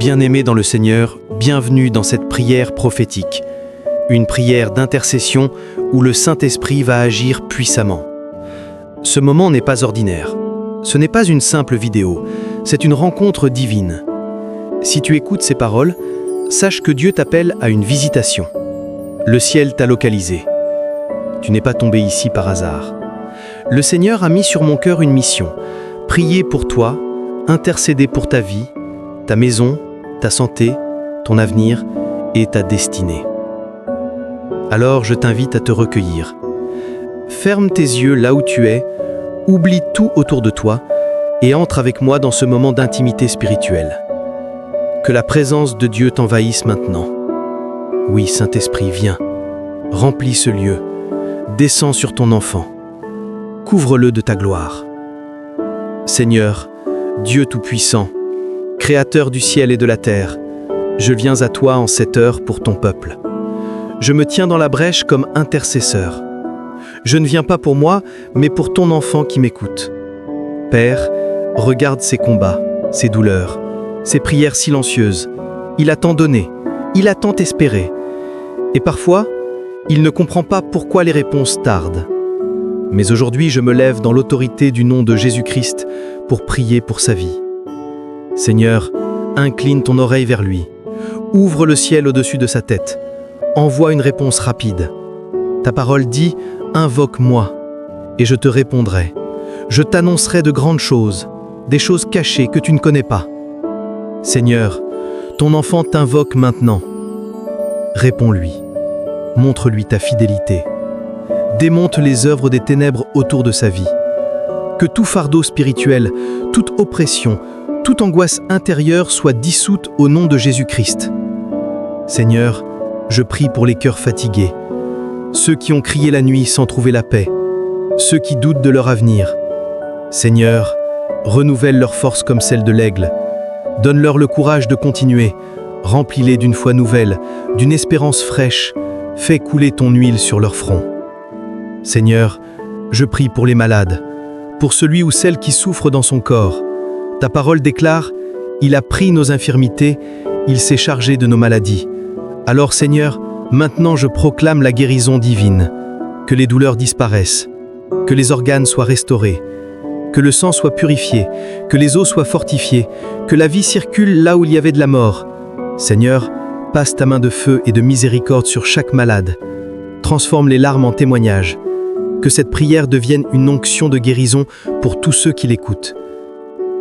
Bien-aimés dans le Seigneur, bienvenue dans cette prière prophétique, une prière d'intercession où le Saint-Esprit va agir puissamment. Ce moment n'est pas ordinaire. Ce n'est pas une simple vidéo, c'est une rencontre divine. Si tu écoutes ces paroles, sache que Dieu t'appelle à une visitation. Le ciel t'a localisé. Tu n'es pas tombé ici par hasard. Le Seigneur a mis sur mon cœur une mission, prier pour toi, intercéder pour ta vie, ta maison, ta santé, ton avenir et ta destinée. Alors je t'invite à te recueillir. Ferme tes yeux là où tu es, oublie tout autour de toi et entre avec moi dans ce moment d'intimité spirituelle. Que la présence de Dieu t'envahisse maintenant. Oui, Saint-Esprit, viens, remplis ce lieu, descends sur ton enfant, couvre-le de ta gloire. Seigneur, Dieu Tout-Puissant, Créateur du ciel et de la terre, je viens à toi en cette heure pour ton peuple. Je me tiens dans la brèche comme intercesseur. Je ne viens pas pour moi, mais pour ton enfant qui m'écoute. Père, regarde ses combats, ses douleurs, ses prières silencieuses. Il a tant donné, il a tant espéré. Et parfois, il ne comprend pas pourquoi les réponses tardent. Mais aujourd'hui, je me lève dans l'autorité du nom de Jésus-Christ pour prier pour sa vie. Seigneur, incline ton oreille vers lui. Ouvre le ciel au-dessus de sa tête. Envoie une réponse rapide. Ta parole dit « Invoque-moi, et je te répondrai. Je t'annoncerai de grandes choses, des choses cachées que tu ne connais pas. » Seigneur, ton enfant t'invoque maintenant. Réponds-lui. Montre-lui ta fidélité. Démonte les œuvres des ténèbres autour de sa vie. Que tout fardeau spirituel, toute oppression, toute angoisse intérieure soit dissoute au nom de Jésus-Christ. Seigneur, je prie pour les cœurs fatigués, ceux qui ont crié la nuit sans trouver la paix, ceux qui doutent de leur avenir. Seigneur, renouvelle leur force comme celle de l'aigle. Donne-leur le courage de continuer. Remplis-les d'une foi nouvelle, d'une espérance fraîche. Fais couler ton huile sur leur front. Seigneur, je prie pour les malades, pour celui ou celle qui souffre dans son corps. Ta parole déclare « Il a pris nos infirmités, il s'est chargé de nos maladies. » Alors Seigneur, maintenant je proclame la guérison divine. Que les douleurs disparaissent, que les organes soient restaurés, que le sang soit purifié, que les os soient fortifiés, que la vie circule là où il y avait de la mort. Seigneur, passe ta main de feu et de miséricorde sur chaque malade. Transforme les larmes en témoignages. Que cette prière devienne une onction de guérison pour tous ceux qui l'écoutent.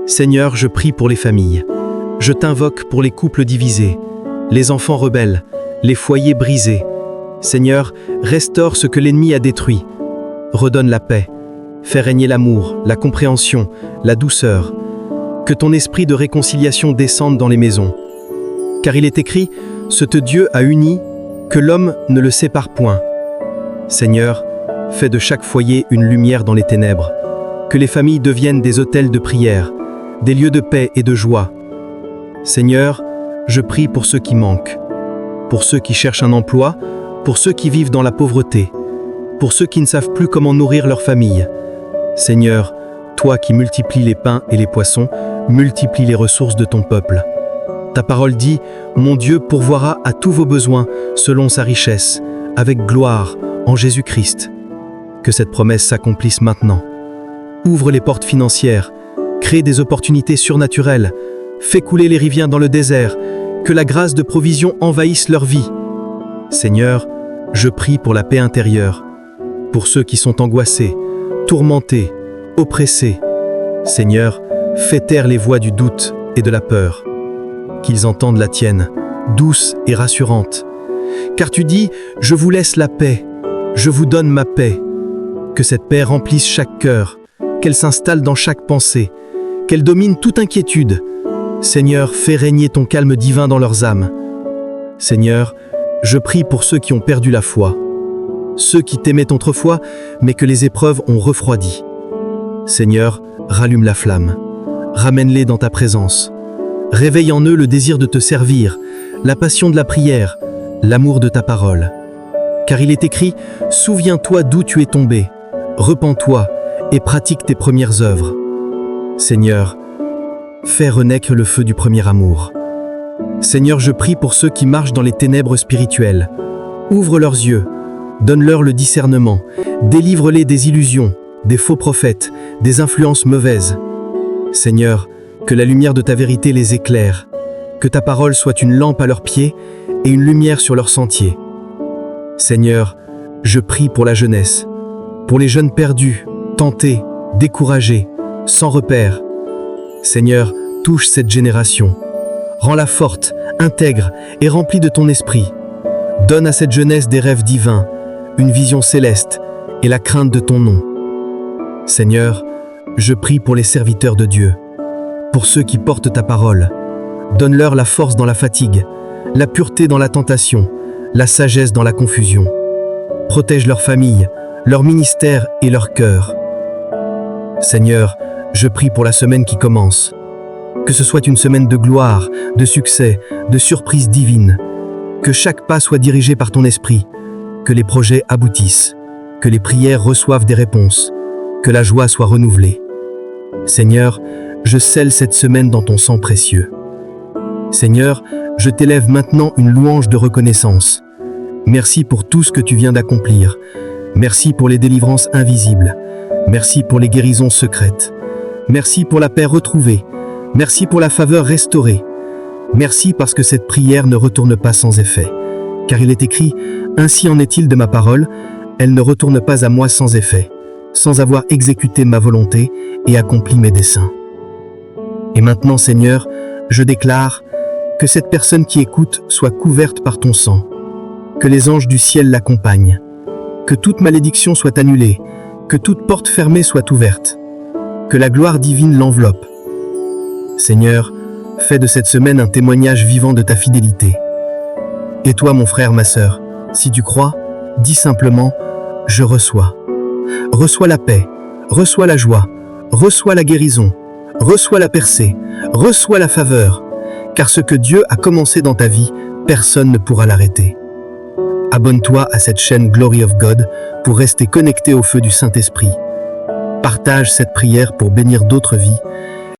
Seigneur, je prie pour les familles. Je t'invoque pour les couples divisés, les enfants rebelles, les foyers brisés. Seigneur, restaure ce que l'ennemi a détruit. Redonne la paix. Fais régner l'amour, la compréhension, la douceur. Que ton esprit de réconciliation descende dans les maisons. Car il est écrit, ce que Dieu a uni, que l'homme ne le sépare point. Seigneur, fais de chaque foyer une lumière dans les ténèbres. Que les familles deviennent des autels de prière, des lieux de paix et de joie. Seigneur, je prie pour ceux qui manquent, pour ceux qui cherchent un emploi, pour ceux qui vivent dans la pauvreté, pour ceux qui ne savent plus comment nourrir leur famille. Seigneur, toi qui multiplies les pains et les poissons, multiplie les ressources de ton peuple. Ta parole dit, mon Dieu pourvoira à tous vos besoins selon sa richesse, avec gloire en Jésus-Christ. Que cette promesse s'accomplisse maintenant. Ouvre les portes financières, crée des opportunités surnaturelles, fais couler les rivières dans le désert, que la grâce de provision envahisse leur vie. Seigneur, je prie pour la paix intérieure, pour ceux qui sont angoissés, tourmentés, oppressés. Seigneur, fais taire les voix du doute et de la peur, qu'ils entendent la tienne, douce et rassurante. Car tu dis, je vous laisse la paix, je vous donne ma paix. Que cette paix remplisse chaque cœur, qu'elle s'installe dans chaque pensée, qu'elle domine toute inquiétude. Seigneur, fais régner ton calme divin dans leurs âmes. Seigneur, je prie pour ceux qui ont perdu la foi, ceux qui t'aimaient autrefois, mais que les épreuves ont refroidi. Seigneur, rallume la flamme, ramène-les dans ta présence. Réveille en eux le désir de te servir, la passion de la prière, l'amour de ta parole. Car il est écrit, souviens-toi d'où tu es tombé, repens-toi et pratique tes premières œuvres. Seigneur, fais renaître le feu du premier amour. Seigneur, je prie pour ceux qui marchent dans les ténèbres spirituelles. Ouvre leurs yeux, donne-leur le discernement, délivre-les des illusions, des faux prophètes, des influences mauvaises. Seigneur, que la lumière de ta vérité les éclaire, que ta parole soit une lampe à leurs pieds et une lumière sur leur sentier. Seigneur, je prie pour la jeunesse, pour les jeunes perdus, tentés, découragés, sans repère. Seigneur, touche cette génération. Rends-la forte, intègre et remplie de ton esprit. Donne à cette jeunesse des rêves divins, une vision céleste et la crainte de ton nom. Seigneur, je prie pour les serviteurs de Dieu, pour ceux qui portent ta parole. Donne-leur la force dans la fatigue, la pureté dans la tentation, la sagesse dans la confusion. Protège leur famille, leur ministère et leur cœur. Seigneur, je prie pour la semaine qui commence. Que ce soit une semaine de gloire, de succès, de surprises divines. Que chaque pas soit dirigé par ton esprit. Que les projets aboutissent. Que les prières reçoivent des réponses. Que la joie soit renouvelée. Seigneur, je scelle cette semaine dans ton sang précieux. Seigneur, je t'élève maintenant une louange de reconnaissance. Merci pour tout ce que tu viens d'accomplir. Merci pour les délivrances invisibles. Merci pour les guérisons secrètes. Merci pour la paix retrouvée. Merci pour la faveur restaurée. Merci parce que cette prière ne retourne pas sans effet. Car il est écrit, « Ainsi en est-il de ma parole, elle ne retourne pas à moi sans effet, sans avoir exécuté ma volonté et accompli mes desseins. » Et maintenant, Seigneur, je déclare que cette personne qui écoute soit couverte par ton sang, que les anges du ciel l'accompagnent, que toute malédiction soit annulée, que toute porte fermée soit ouverte, que la gloire divine l'enveloppe. Seigneur, fais de cette semaine un témoignage vivant de ta fidélité. Et toi, mon frère, ma sœur, si tu crois, dis simplement « Je reçois ». Reçois la paix, reçois la joie, reçois la guérison, reçois la percée, reçois la faveur, car ce que Dieu a commencé dans ta vie, personne ne pourra l'arrêter. Abonne-toi à cette chaîne Glory of God pour rester connecté au feu du Saint-Esprit. Partage cette prière pour bénir d'autres vies